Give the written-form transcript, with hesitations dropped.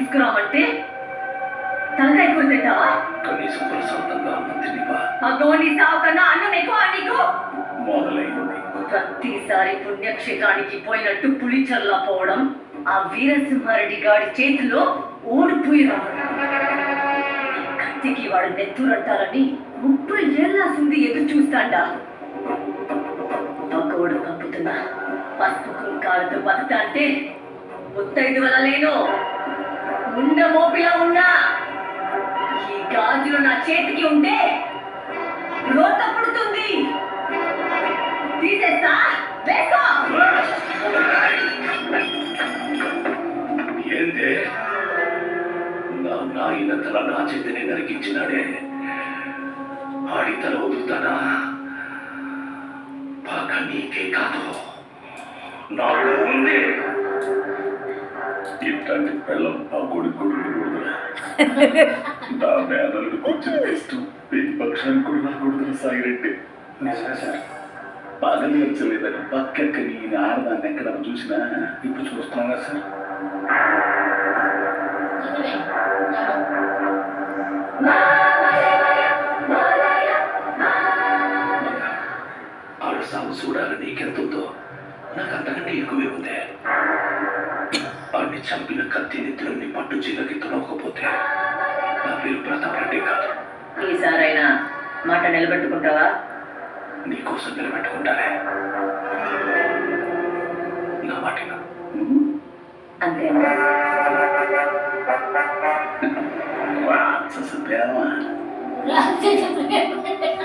తీసుకురామంటే తలకాయ కూర తింటావా? కనీసం ప్రశాంతంగా ఉన్నదివా? అదో నీ సావు కన్నా అన్నం ఎక్కువ నీకు. మొదలైంది. ప్రతిసారి పుణ్యక్షేత్రానికి పోయినట్టు పులిచల్లా పోవడం, ఆ వీరసింహారెడ్డి గాడి చేతిలో ఓడిపోయి రావడం, కత్తికి వాడు నెత్తురంటారని 30 ఏళ్ళ సుంది ఎదురు చూస్తాండా. పక్కోడు పంపుతున్నా పసుపు కుంకాలతో బతుక అంటే ముత్తైదు వల్ల లేను ఉండ మోపిలా ఉన్నా. ఈ గాజులు నా చేతికి ఉంటే రోత పుడుతుంది. తీసేస్తా వేసుకో. ఏందే నా నాయన తల నా చేతిని నరికించినాడే, ఆడి తల వదులుతానా? బాగా నీకే కాదు నాకు ఉంది. ఇట్లాంటి పిల్లం ఆ గుడి కొడుకురా. నా మేనల్ని కూర్చుని తెస్తూ ఈ పక్షానికి కూడా నా కొడుకుల సాగిరెడ్డి. నిజమే సార్, బాగా నేర్చలేదని పక్కకి నేను ఆడదాన్ని ఎక్కడ చూసినా ఇప్పుడు చూస్తున్నాం కదా సార్. ఆడ సాగు చూడాలి నీకెంతుందో, నాకు అంతకంటే ఎక్కువే ఉంది. ఆడిని చంపిన కత్తి నిద్రని పట్టు చీలకి తొడవకపోతే నా పేరు ప్రతాప్ రెడ్డి కాదు. ఈసారైనా మాట నిలబెట్టుకుంటావా? నీకోసం నిలబెట్టుకుంటానే. నా మాట అంతేనా? రాక్షస ప్రేమ.